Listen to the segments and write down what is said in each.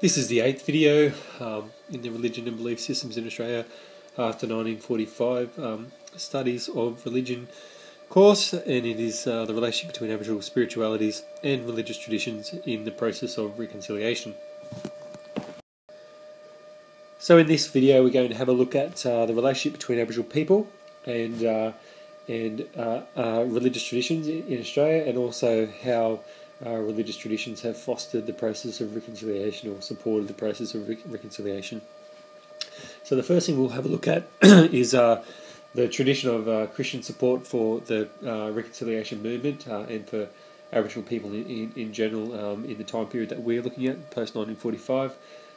This is the 8th video in the Religion and Belief Systems in Australia after 1945 Studies of Religion course, and it is the relationship between Aboriginal spiritualities and religious traditions in the process of reconciliation. So in this video we're going to have a look at the relationship between Aboriginal people and religious traditions in Australia, and also how religious traditions have fostered the process of reconciliation or supported the process of reconciliation. So the first thing we'll have a look at is the tradition of Christian support for the reconciliation movement and for Aboriginal people in general in the time period that we're looking at, post-1945.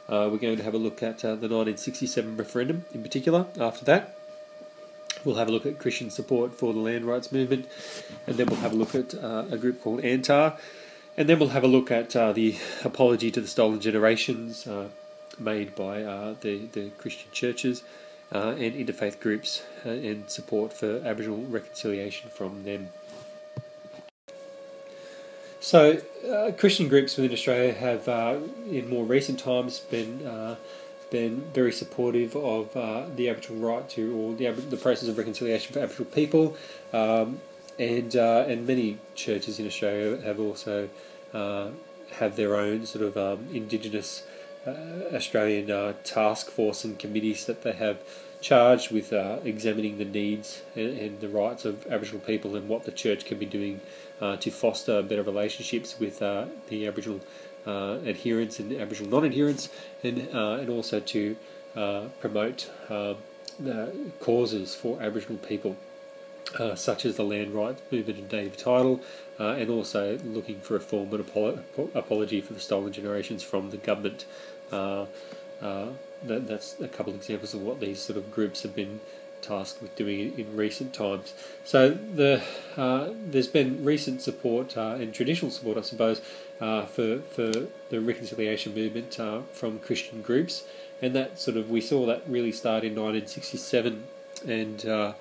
We're going to have a look at the 1967 referendum in particular. After that, we'll have a look at Christian support for the land rights movement, and then we'll have a look at a group called ANTAR, and then we'll have a look at the apology to the stolen generations made by the Christian churches and interfaith groups and support for Aboriginal reconciliation from them. So Christian groups within Australia have in more recent times been very supportive of the Aboriginal right to, or the process of reconciliation for Aboriginal people, and many churches in Australia have also have their own sort of Indigenous Australian task force and committees that they have charged with examining the needs and the rights of Aboriginal people and what the church can be doing to foster better relationships with the Aboriginal adherents and Aboriginal non-adherents, and also to promote causes for Aboriginal people, such as the land rights movement and native title, and also looking for a form of apology for the stolen generations from the government. That's a couple of examples of what these sort of groups have been tasked with doing in recent times. So there's been recent support and traditional support, I suppose, for the reconciliation movement from Christian groups, and that sort of, we saw that really start in 1967, and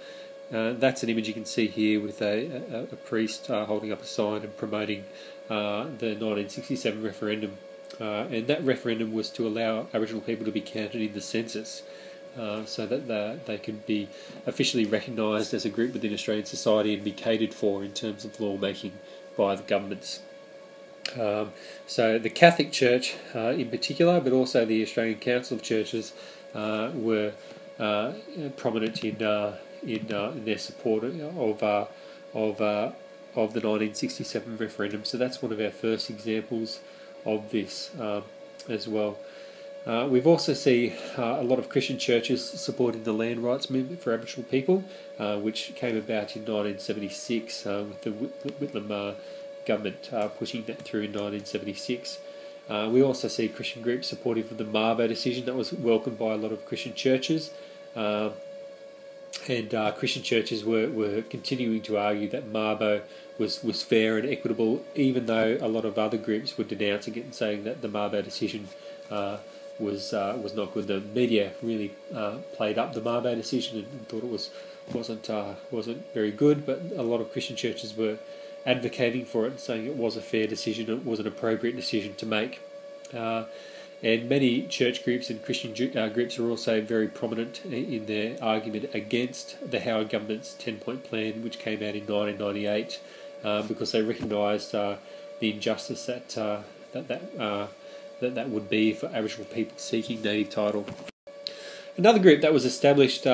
that's an image you can see here with a priest holding up a sign and promoting the 1967 referendum. And that referendum was to allow Aboriginal people to be counted in the census, so that they could be officially recognised as a group within Australian society and be catered for in terms of lawmaking by the governments. So the Catholic Church in particular, but also the Australian Council of Churches, were prominent in their support of the 1967 referendum. So that's one of our first examples of this as well. We've also seen a lot of Christian churches supporting the land rights movement for Aboriginal people, which came about in 1976 with the Whitlam government pushing that through in 1976. We also see Christian groups supportive of the Mabo decision that was welcomed by a lot of Christian churches. And Christian churches were continuing to argue that Mabo was fair and equitable, even though a lot of other groups were denouncing it and saying that the Mabo decision was not good. The media really played up the Mabo decision and thought it wasn't very good, but a lot of Christian churches were advocating for it, saying it was a fair decision, it was an appropriate decision to make. And many church groups and Christian groups are also very prominent in their argument against the Howard government's 10-point plan, which came out in 1998, because they recognised the injustice that would be for Aboriginal people seeking native title. Another group that was established,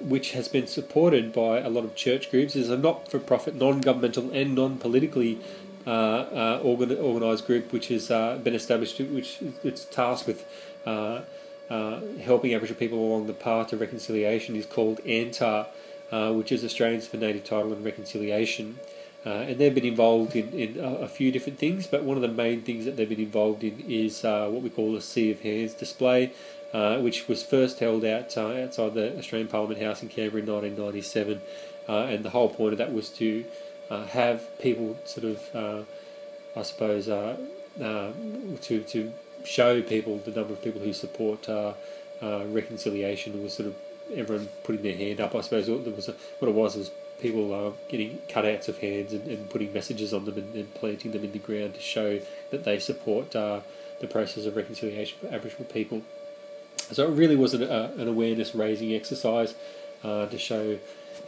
which has been supported by a lot of church groups, is a not-for-profit, non-governmental and non-politically organised group which has been established, which its tasked with helping Aboriginal people along the path to reconciliation, is called ANTAR, which is Australians for Native Title and Reconciliation. And they've been involved in a few different things, but one of the main things that they've been involved in is what we call a Sea of Hands display, which was first held outside the Australian Parliament House in Canberra in 1997, and the whole point of that was to have people sort of, I suppose, to show people the number of people who support reconciliation. It was sort of everyone putting their hand up. I suppose what it was people getting cutouts of hands and putting messages on them and planting them in the ground to show that they support the process of reconciliation for Aboriginal people. So it really was an awareness-raising exercise to show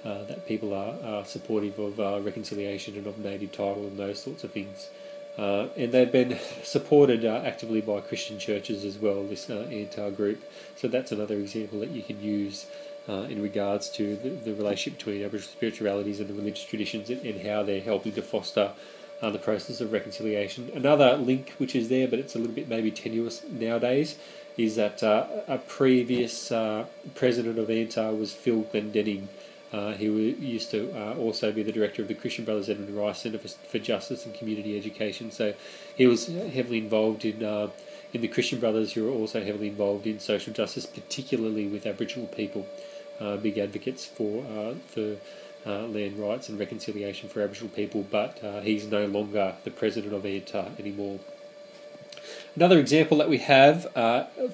that people are supportive of reconciliation and of native title and those sorts of things. And they've been supported actively by Christian churches as well, this ANTAR group. So that's another example that you can use in regards to the relationship between Aboriginal spiritualities and the religious traditions, and how they're helping to foster the process of reconciliation. Another link which is there, but it's a little bit maybe tenuous nowadays, is that a previous president of ANTAR was Phil Glendenning. He used to also be the director of the Christian Brothers Edmund Rice Centre for Justice and Community Education. So he was heavily involved in the Christian Brothers, who were also heavily involved in social justice, particularly with Aboriginal people. Big advocates for land rights and reconciliation for Aboriginal people, but he's no longer the president of ANTAR anymore. Another example that we have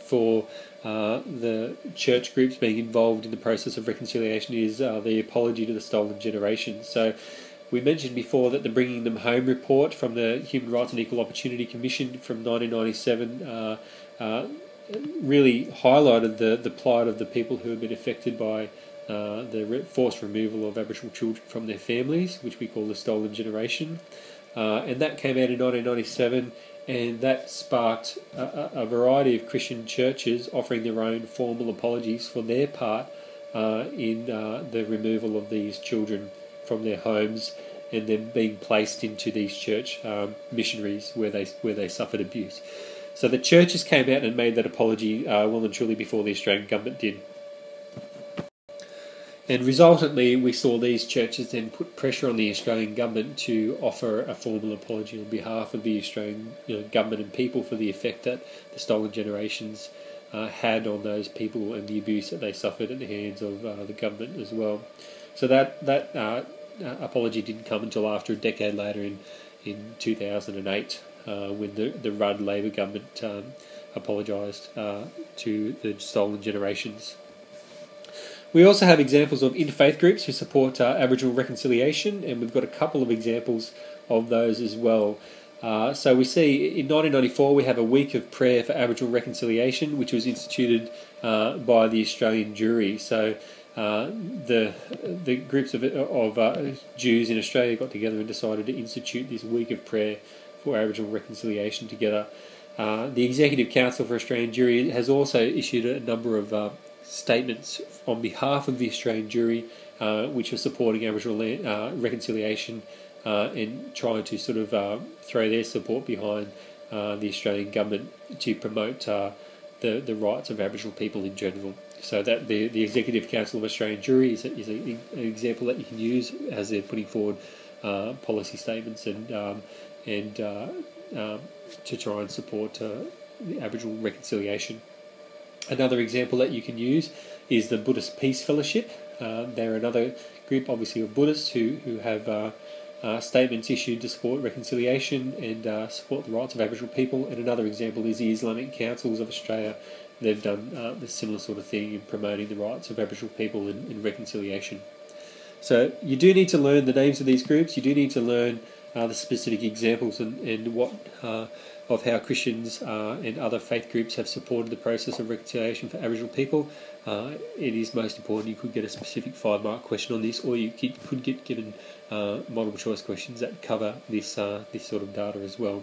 for the church groups being involved in the process of reconciliation is the Apology to the Stolen Generation. So we mentioned before that the Bringing Them Home report from the Human Rights and Equal Opportunity Commission from 1997 really highlighted the plight of the people who have been affected by the forced removal of Aboriginal children from their families, which we call the Stolen Generation. And that came out in 1997, and that sparked a variety of Christian churches offering their own formal apologies for their part in the removal of these children from their homes and then being placed into these church missionaries where they suffered abuse. So the churches came out and made that apology well and truly before the Australian government did. And resultantly, we saw these churches then put pressure on the Australian government to offer a formal apology on behalf of the Australian government and people for the effect that the Stolen Generations had on those people and the abuse that they suffered at the hands of the government as well. So that apology didn't come until after a decade later in 2008, when the Rudd Labor government apologised to the Stolen Generations. We also have examples of interfaith groups who support Aboriginal reconciliation, and we've got a couple of examples of those as well. So we see in 1994 we have a week of prayer for Aboriginal reconciliation, which was instituted by the Australian Jury. So the groups of Jews in Australia got together and decided to institute this week of prayer for Aboriginal reconciliation together. The Executive Council for Australian Jury has also issued a number of statements on behalf of the Australian Jury, which are supporting Aboriginal reconciliation and trying to sort of throw their support behind the Australian government to promote the rights of Aboriginal people in general. So that the Executive Council of Australian Jury is an example that you can use as they're putting forward policy statements and to try and support the Aboriginal reconciliation. Another example that you can use is the Buddhist Peace Fellowship. They're another group, obviously, of Buddhists who have statements issued to support reconciliation and support the rights of Aboriginal people. And another example is the Islamic Councils of Australia. They've done the similar sort of thing in promoting the rights of Aboriginal people in reconciliation. So you do need to learn the names of these groups. You do need to learn the specific examples and what of how Christians and other faith groups have supported the process of reconciliation for Aboriginal people. It is most important you could get a specific 5-mark question on this, or you could get given multiple choice questions that cover this sort of data as well.